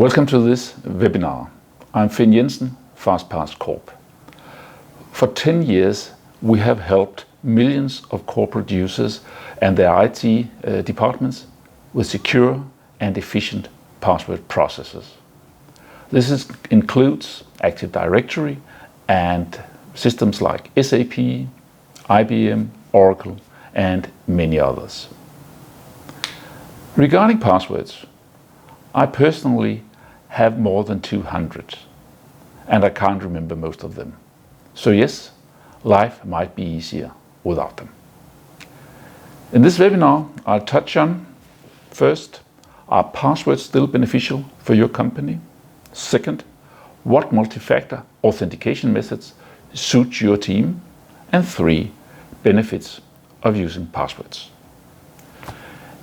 Welcome to this webinar. I'm Finn Jensen, FastPassCorp. For 10 years, we have helped millions of corporate users and their IT departments with secure and efficient password processes. This includes Active Directory and systems like SAP, IBM, Oracle, and many others. Regarding passwords, I personally have more than 200, and I can't remember most of them. So yes, life might be easier without them. In this webinar, I'll touch on, first, are passwords still beneficial for your company? Second, what multi-factor authentication methods suit your team? And 3, benefits of using passwords.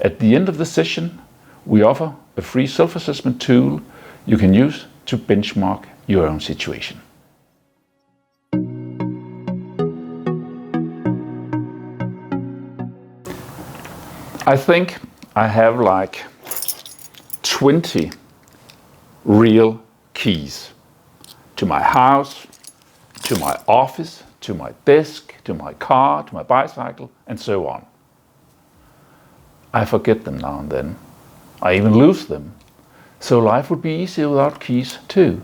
At the end of the session, we offer a free self-assessment tool you can use to benchmark your own situation. I think I have like 20 real keys to my house, to my office, to my desk, to my car, to my bicycle, and so on. I forget them now and then. I even lose them. So life would be easier without keys too.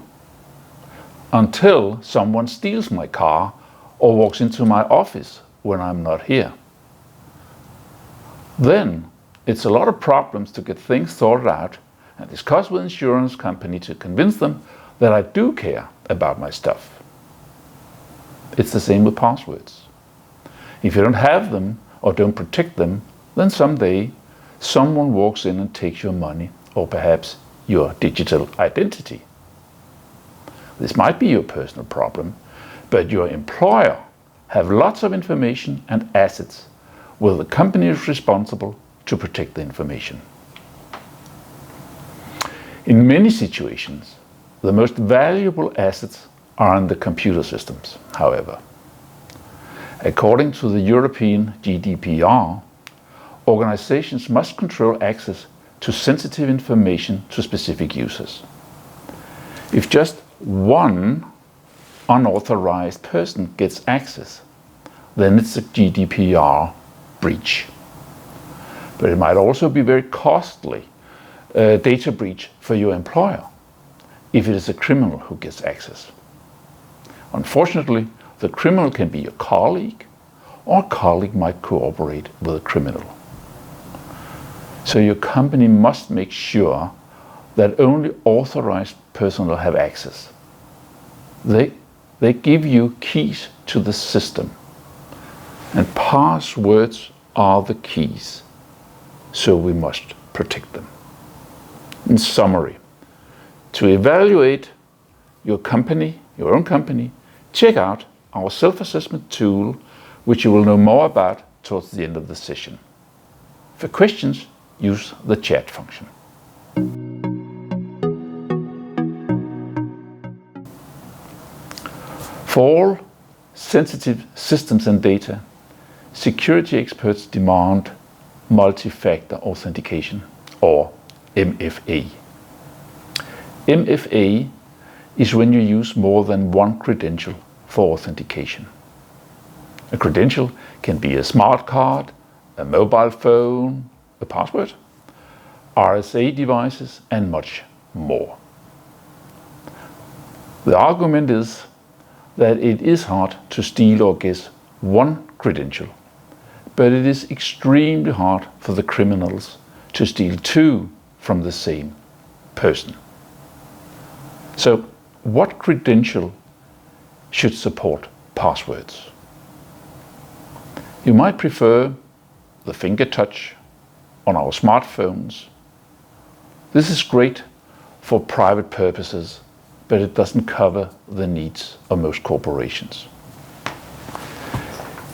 Until someone steals my car or walks into my office when I'm not here. Then it's a lot of problems to get things sorted out and discuss with insurance company to convince them that I do care about my stuff. It's the same with passwords. If you don't have them or don't protect them, then someday someone walks in and takes your money or perhaps your digital identity. This might be your personal problem, but your employer have lots of information and assets where the company is responsible to protect the information. In many situations, the most valuable assets are in the computer systems, however. According to the European GDPR, organizations must control access to sensitive information to specific users. If just one unauthorized person gets access, then it's a GDPR breach. But it might also be very costly data breach for your employer if it is a criminal who gets access. Unfortunately, the criminal can be your colleague, or a colleague might cooperate with a criminal. So your company must make sure that only authorized personnel have access. They give you keys to the system, and passwords are the keys, so we must protect them. In summary, to evaluate your company, your own company, check out our self-assessment tool, which you will know more about towards the end of the session. For questions, use the chat function. For all sensitive systems and data, security experts demand multi-factor authentication, or MFA. MFA is when you use more than one credential for authentication. A credential can be a smart card, a mobile phone, a password, RSA devices, and much more. The argument is that it is hard to steal or guess one credential, but it is extremely hard for the criminals to steal 2 from the same person. So, what credential should support passwords? You might prefer the finger touch on our smartphones. This is great for private purposes, but it doesn't cover the needs of most corporations.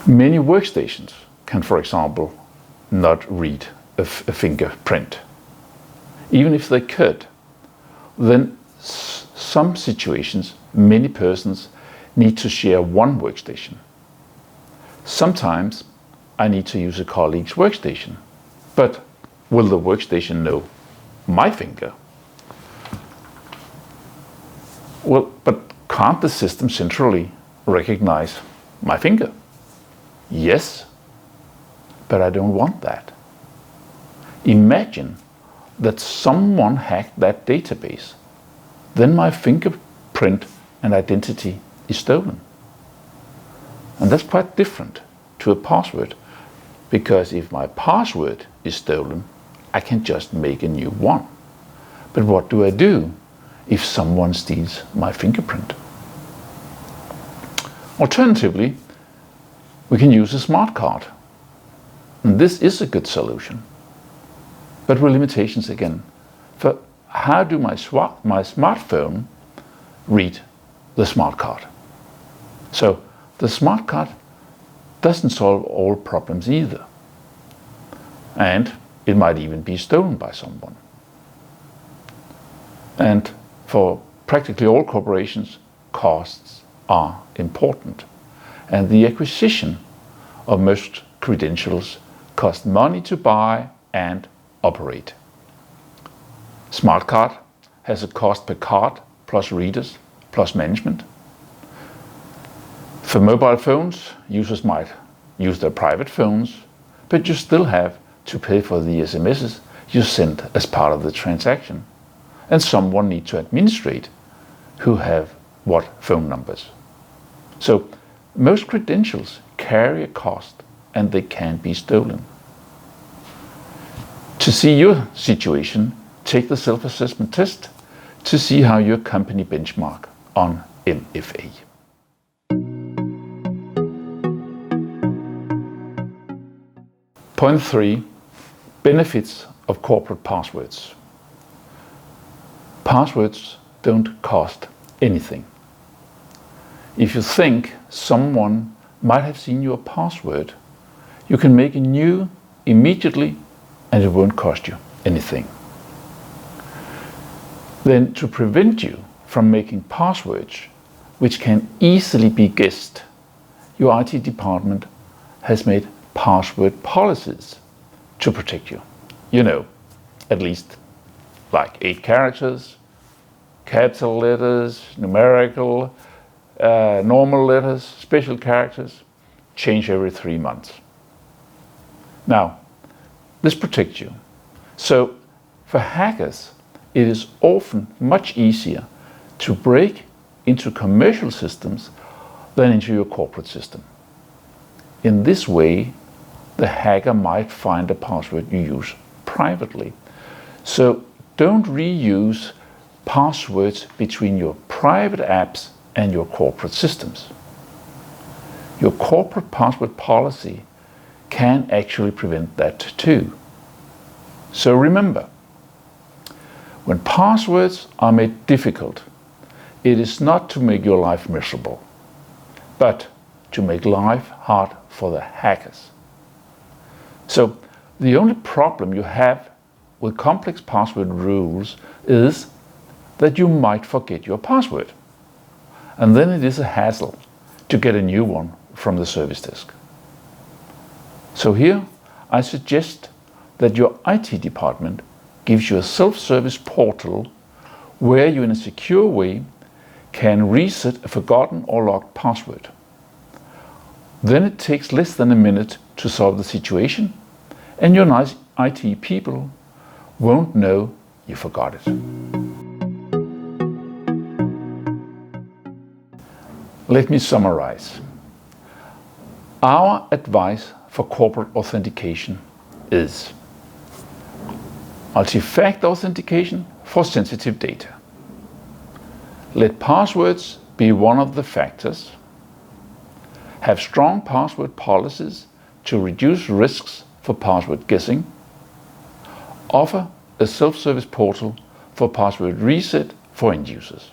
Many workstations can, for example, not read a fingerprint. Even if they could, then some situations, many persons need to share one workstation. Sometimes I need to use a colleague's workstation, but will the workstation know my finger? Well, but can't the system centrally recognize my finger? Yes, but I don't want that. Imagine that someone hacked that database. Then my fingerprint and identity is stolen. And that's quite different to a password, because if my password is stolen, I can just make a new one. But what do I do if someone steals my fingerprint? Alternatively, we can use a smart card. And this is a good solution, but with limitations again. For how do my smartphone read the smart card? So the smart card doesn't solve all problems either. And it might even be stolen by someone. And for practically all corporations, costs are important. And the acquisition of most credentials cost money to buy and operate. Smart card has a cost per card, plus readers, plus management. For mobile phones, users might use their private phones, but you still have to pay for the SMSs you send as part of the transaction. And someone needs to administrate who have what phone numbers. So most credentials carry a cost and they can be stolen. To see your situation, take the self-assessment test to see how your company benchmark on MFA. Point 3, benefits of corporate passwords. Passwords don't cost anything. If you think someone might have seen your password, you can make a new immediately and it won't cost you anything. Then, to prevent you from making passwords which can easily be guessed, your IT department has made password policies to protect you. You know, at least like 8 characters, capital letters, numerical, normal letters, special characters, change every 3 months. Now, this protects you. So for hackers, it is often much easier to break into commercial systems than into your corporate system. In this way, the hacker might find a password you use privately. So don't reuse passwords between your private apps and your corporate systems. Your corporate password policy can actually prevent that too. So remember, when passwords are made difficult, it is not to make your life miserable, but to make life hard for the hackers. So the only problem you have with complex password rules is that you might forget your password. And then it is a hassle to get a new one from the service desk. So here I suggest that your IT department gives you a self-service portal where you in a secure way can reset a forgotten or locked password. Then it takes less than a minute to solve the situation, and your nice IT people won't know you forgot it. Let me summarize. Our advice for corporate authentication is multi-factor authentication for sensitive data. Let passwords be one of the factors. Have strong password policies to reduce risks for password guessing. Offer a self-service portal for password reset for end users.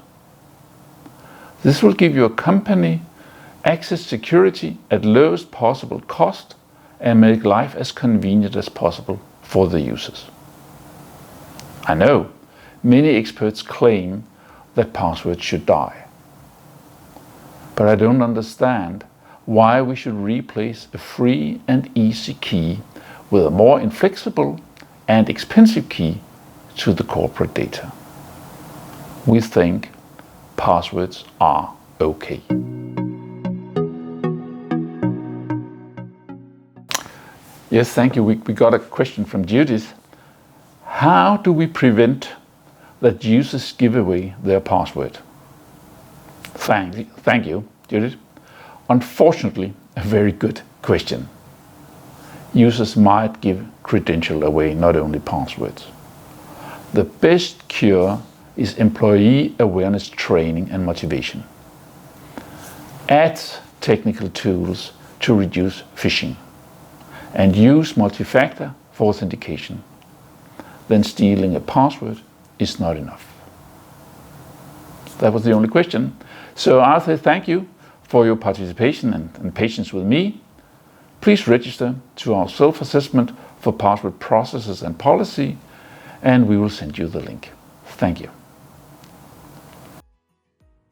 This will give your company access security at lowest possible cost and make life as convenient as possible for the users. I know many experts claim that passwords should die, but I don't understand why we should replace a free and easy key with a more inflexible and expensive key to the corporate data. We think passwords are okay. Yes, thank you. We got a question from Judith. How do we prevent that users give away their password? Thank you, Judith. Unfortunately, a very good question. Users might give credentials away, not only passwords. The best cure is employee awareness training and motivation. Add technical tools to reduce phishing and use multi-factor for authentication. Then stealing a password is not enough. That was the only question. So I'll say thank you for your participation and patience with me. Please register to our self-assessment for password processes and policy, and we will send you the link. Thank you.